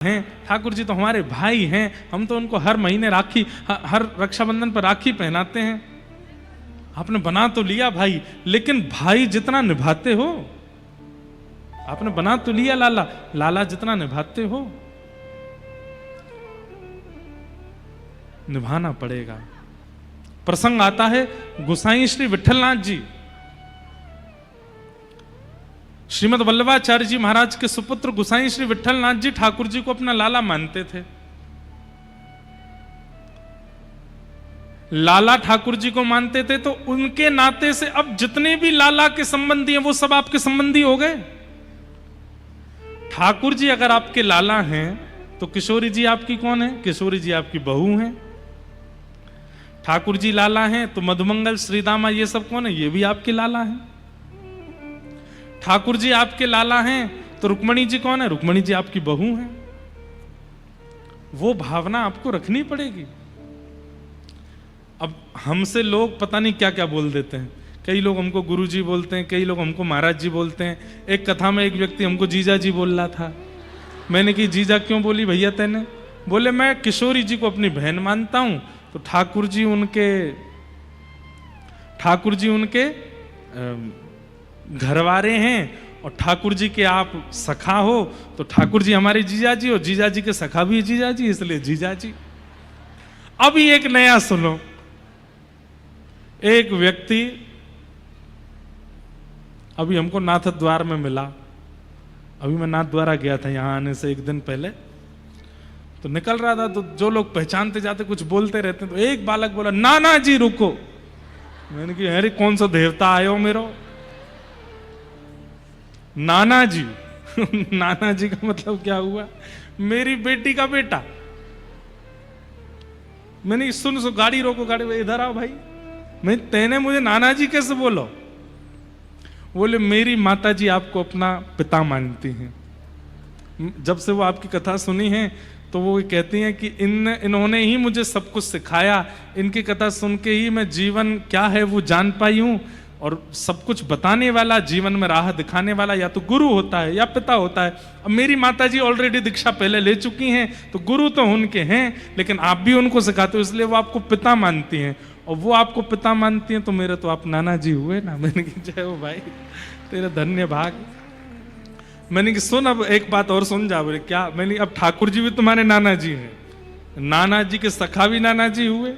हैं, ठाकुर जी तो हमारे भाई हैं, हम तो उनको हर महीने राखी, हर रक्षाबंधन पर राखी पहनाते हैं। आपने बना तो लिया भाई, लेकिन भाई जितना निभाते हो, आपने बना तो लिया लाला, लाला जितना निभाते हो निभाना पड़ेगा। प्रसंग आता है गोसाई श्री विठलनाथ जी, श्रीमद वल्लभाचार्य जी महाराज के सुपुत्र गोसाई श्री विठलनाथ जी ठाकुर जी को अपना लाला मानते थे। लाला ठाकुर जी को मानते थे, तो उनके नाते से अब जितने भी लाला के संबंधी हैं वो सब आपके संबंधी हो गए। ठाकुर जी अगर आपके लाला हैं तो किशोरी जी आपकी कौन है? किशोरी जी आपकी बहू हैं। ठाकुर जी लाला हैं तो मधुमंगल, श्रीदामा ये सब कौन है? ये भी आपके लाला हैं। ठाकुर जी आपके लाला हैं तो रुक्मणी जी कौन है? रुक्मणी जी आपकी बहू हैं। वो भावना आपको रखनी पड़ेगी। अब हमसे लोग पता नहीं क्या क्या बोल देते हैं। कई लोग हमको गुरु जी बोलते हैं, कई लोग हमको महाराज जी बोलते हैं। एक कथा में एक व्यक्ति हमको जीजा जी बोल रहा था। मैंने कि जीजा क्यों बोली भैया तेने? बोले मैं किशोरी जी को अपनी बहन मानता हूं, तो ठाकुर जी उनके घरवारे हैं, और ठाकुर जी के आप सखा हो, तो ठाकुर जी हमारे जीजा जी, और जीजा जी के सखा भी जीजा जी, इसलिए जीजा जी। अभी एक नया सुनो, एक व्यक्ति अभी हमको नाथ द्वार में मिला। अभी मैं नाथ द्वारा गया था यहां आने से एक दिन पहले, तो निकल रहा था, तो जो लोग पहचानते जाते कुछ बोलते रहते, तो एक बालक बोला नाना जी रुको। मैंने कहा अरे कौन सा देवता आयो मेरो? नाना जी नाना जी का मतलब क्या हुआ? मेरी बेटी का बेटा। मैंने सुन गाड़ी रोको, गाड़ी इधर आओ भाई। मैं तेने मुझे नाना जी कैसे बोलो? बोले मेरी माता जी आपको अपना पिता मानती हैं। जब से वो आपकी कथा सुनी है तो वो कहती हैं कि इन्होंने ही मुझे सब कुछ सिखाया। इनकी कथा सुन के ही मैं जीवन क्या है वो जान पाई हूं। और सब कुछ बताने वाला, जीवन में राह दिखाने वाला या तो गुरु होता है या पिता होता है। अब मेरी माताजी ऑलरेडी दीक्षा पहले ले चुकी हैं, तो गुरु तो उनके हैं, लेकिन आप भी उनको सिखाते हो, इसलिए वो आपको पिता मानती हैं। और वो आपको पिता मानती हैं तो मेरे तो आप नाना जी हुए ना। मैंने कहा जय हो भाई, तेरा धन्य भाग। मैंने कि सुन अब एक बात और सुन जा। बोले क्या? मैंने अब ठाकुर जी भी तुम्हारे नाना जी हैं, नाना जी के सखा भी नाना जी हुए।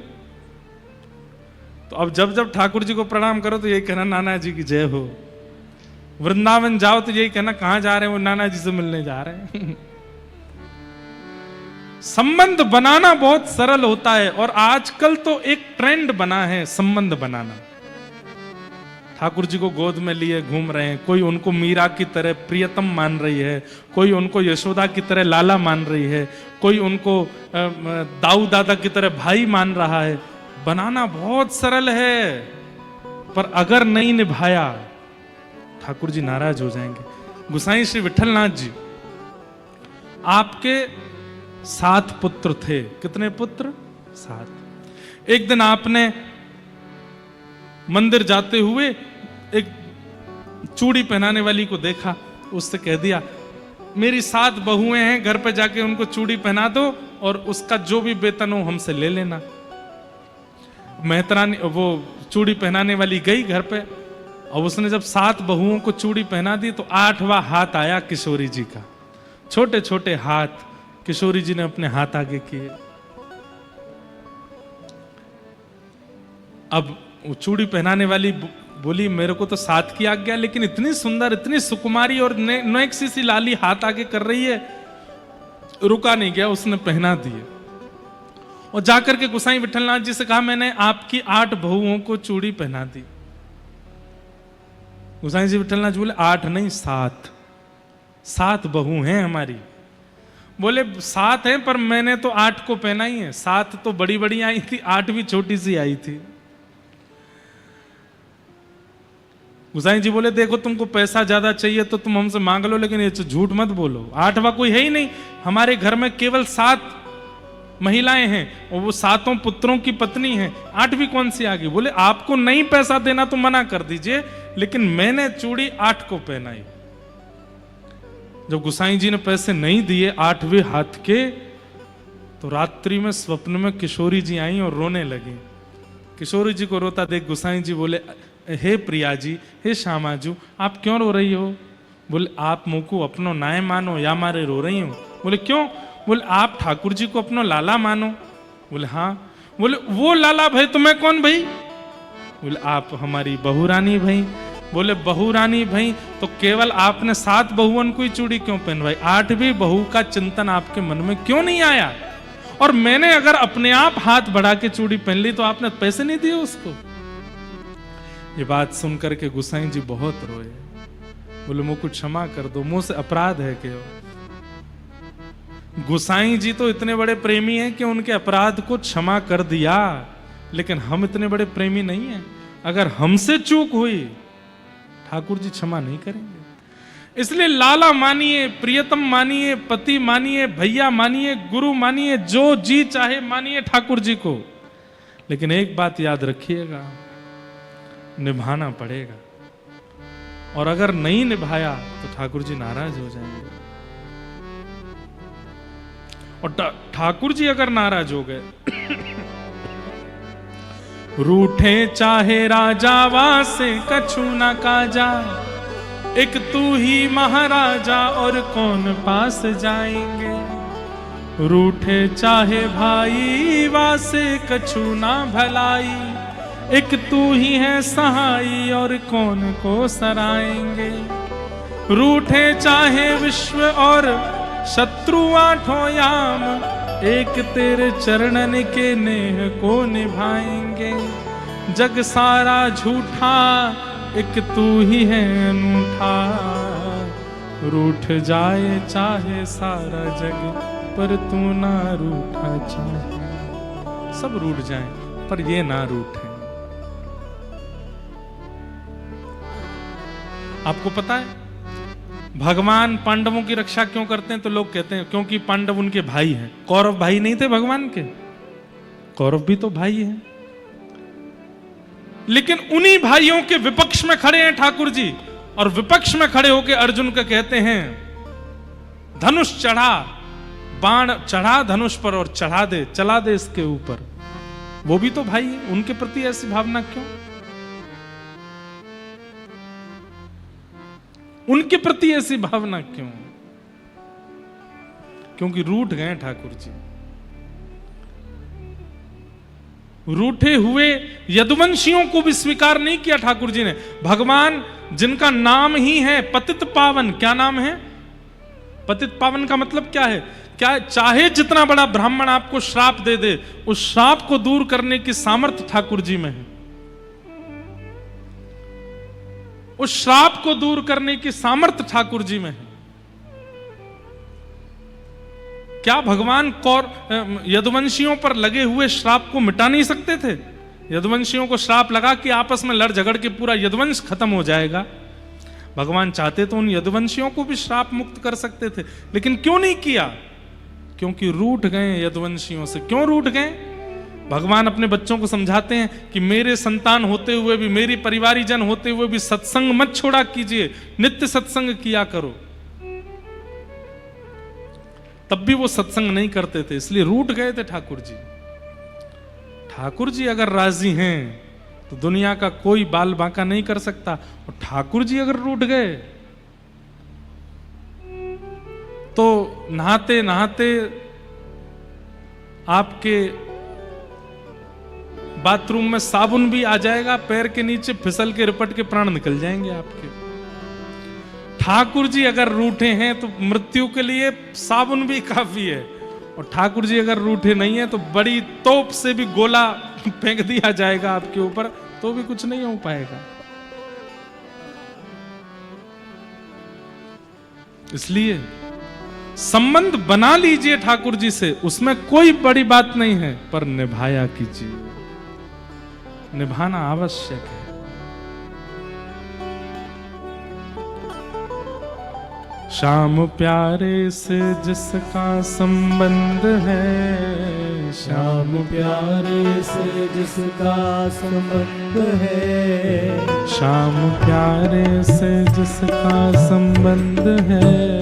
तो अब जब जब ठाकुर जी को प्रणाम करो तो यही कहना नाना जी की जय हो। वृंदावन जाओ तो यही कहना कहां जा रहे हैं? वो नाना जी से मिलने जा रहे हैं। संबंध बनाना बहुत सरल होता है, और आजकल तो एक ट्रेंड बना है संबंध बनाना। ठाकुर जी को गोद में लिए घूम रहे हैं, कोई उनको मीरा की तरह प्रियतम मान रही है, कोई उनको यशोदा की तरह लाला मान रही है, कोई उनको दाऊ दादा की तरह भाई मान रहा है। बनाना बहुत सरल है, पर अगर नहीं निभाया ठाकुर जी नाराज हो जाएंगे। गोसाई श्री विठलनाथ जी आपके 7 पुत्र थे। कितने पुत्र? 7। एक दिन आपने मंदिर जाते हुए एक चूड़ी पहनाने वाली को देखा, उससे कह दिया मेरी 7 बहुएं हैं, घर पे जाके उनको चूड़ी पहना दो और उसका जो भी वेतन हो हमसे ले लेना। मेहतरानी वो चूड़ी पहनाने वाली गई घर पे, और उसने जब 7 बहुओं को चूड़ी पहना दी तो 8वां हाथ आया किशोरी जी का। छोटे छोटे हाथ किशोरी जी ने अपने हाथ आगे किए। अब वो चूड़ी पहनाने वाली बोली मेरे को तो 7 की आज्ञा, लेकिन इतनी सुंदर, इतनी सुकुमारी और नेक्सी सी लाली हाथ आगे कर रही है। रुका नहीं गया, उसने पहना दिए और जाकर के गोसाई विठलनाथ जी से कहा मैंने आपकी 8 बहुओं को चूड़ी पहना दी। गोसाई जी विठलनाथ जी बोले 8 नहीं 7 बहू हैं हमारी। बोले 7 हैं, पर मैंने तो 8 को पहना ही है। 7 तो बड़ी बड़ी आई थी, 8 भी छोटी सी आई थी। गोसाई जी बोले देखो तुमको पैसा ज्यादा चाहिए तो तुम हमसे मांग लो, लेकिन ये झूठ मत बोलो। 8वां कोई है ही नहीं। हमारे घर में केवल 7 महिलाएं हैं और वो 7 पुत्रों की पत्नी हैं। 8वीं कौन सी आ गई? बोले आपको नहीं पैसा देना तो मना कर दीजिए, लेकिन मैंने चूड़ी 8 को पहनाई। जब गोसाई जी ने पैसे नहीं दिए 8वें हाथ के, तो रात्रि में स्वप्न में किशोरी जी आई और रोने लगी। किशोरी जी को रोता देख गोसाई जी बोले, हे प्रिया जी, हे श्यामाजू, आप क्यों रो रही हो? बोले, आप मुँह को अपनो नाय मानो या मारे रो रही हो? बोले, क्यों? बोले, आप ठाकुर जी को अपनो लाला मानो? बोले, हाँ। बोले, वो लाला भाई तुम्हें कौन भाई? बोले, आप हमारी बहू रानी भाई। बोले, बहू रानी भाई तो केवल आपने 7 बहुओं को ही चूड़ी क्यों पहनवाई? 8वीं बहू का चिंतन आपके मन में क्यों नहीं आया? और मैंने अगर अपने आप हाथ बढ़ा के चूड़ी पहन ली तो आपने पैसे नहीं दिए उसको? ये बात सुनकर के गोसाई जी बहुत रोए। बोले, मुझको क्षमा कर दो, मुझ से अपराध है क्यों? गोसाई जी तो इतने बड़े प्रेमी हैं कि उनके अपराध को क्षमा कर दिया, लेकिन हम इतने बड़े प्रेमी नहीं हैं। अगर हमसे चूक हुई, ठाकुर जी क्षमा नहीं करेंगे। इसलिए लाला मानिए, प्रियतम मानिए, पति मानिए, भैया मानिए, गुरु मानिए, जो जी चाहे मानिए ठाकुर जी को, लेकिन एक बात याद रखिएगा, निभाना पड़ेगा। और अगर नहीं निभाया तो ठाकुर जी नाराज हो जाएंगे। और ठाकुर जी अगर नाराज हो गए, रूठे चाहे राजावा से कछु ना काजा, एक तू ही महाराजा और कौन पास जाएंगे। रूठे चाहे भाई वासे कछु ना भलाई, एक तू ही है सहाई और कौन को सराएंगे। रूठे चाहे विश्व और शत्रु 8 याम, एक तेरे चरणन के नेह को निभाएंगे। जग सारा झूठा एक तू ही है अनूठा, रूठ जाए चाहे सारा जग पर तू ना रूठा चाहे। सब रूठ जाए पर ये ना रूठे। आपको पता है भगवान पांडवों की रक्षा क्यों करते हैं? तो लोग कहते हैं क्योंकि पांडव उनके भाई हैं। कौरव भाई नहीं थे भगवान के? कौरव भी तो भाई हैं, लेकिन उन्हीं भाइयों के विपक्ष में खड़े हैं ठाकुर जी, और विपक्ष में खड़े होकर अर्जुन का कहते हैं, धनुष चढ़ा, बाण चढ़ा धनुष पर और चढ़ा दे, चला दे इसके ऊपर। वो भी तो भाई है, उनके प्रति ऐसी भावना क्यों? उनके प्रति ऐसी भावना क्यों? क्योंकि रूठ गए ठाकुर जी। रूठे हुए यदुवंशियों को भी स्वीकार नहीं किया ठाकुर जी ने। भगवान जिनका नाम ही है पतित पावन, क्या नाम है? पतित पावन का मतलब क्या है? क्या चाहे जितना बड़ा ब्राह्मण आपको श्राप दे दे, उस श्राप को दूर करने की सामर्थ्य ठाकुर जी में है। उस श्राप को दूर करने की सामर्थ्य ठाकुर जी में है। क्या भगवान यदुवंशियों पर लगे हुए श्राप को मिटा नहीं सकते थे? यदुवंशियों को श्राप लगा कि आपस में लड़ झगड़ के पूरा यदुवंश खत्म हो जाएगा। भगवान चाहते तो उन यदुवंशियों को भी श्राप मुक्त कर सकते थे, लेकिन क्यों नहीं किया? क्योंकि रूठ गए यदुवंशियों से। क्यों रूठ गए? भगवान अपने बच्चों को समझाते हैं कि मेरे संतान होते हुए भी, मेरी परिवारीजन होते हुए भी सत्संग मत छोड़ा कीजिए, नित्य सत्संग किया करो। तब भी वो सत्संग नहीं करते थे, इसलिए रूठ गए थे ठाकुर जी। ठाकुर जी अगर राजी हैं तो दुनिया का कोई बाल बांका नहीं कर सकता, और ठाकुर जी अगर रूठ गए तो नहाते नहाते आपके बाथरूम में साबुन भी आ जाएगा, पैर के नीचे फिसल के रिपट के प्राण निकल जाएंगे आपके। ठाकुर जी अगर रूठे हैं तो मृत्यु के लिए साबुन भी काफी है, और ठाकुर जी अगर रूठे नहीं है तो बड़ी तोप से भी गोला फेंक दिया जाएगा आपके ऊपर, तो भी कुछ नहीं हो पाएगा। इसलिए संबंध बना लीजिए ठाकुर जी से, उसमें कोई बड़ी बात नहीं है, पर निभाया कीजिए। निभाना आवश्यक है। श्याम प्यारे से जिसका संबंध है, श्याम प्यारे से जिसका संबंध है, श्याम प्यारे से जिसका संबंध है,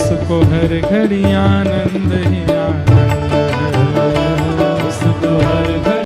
जिसको हर घड़ी आनंद ही आनंद।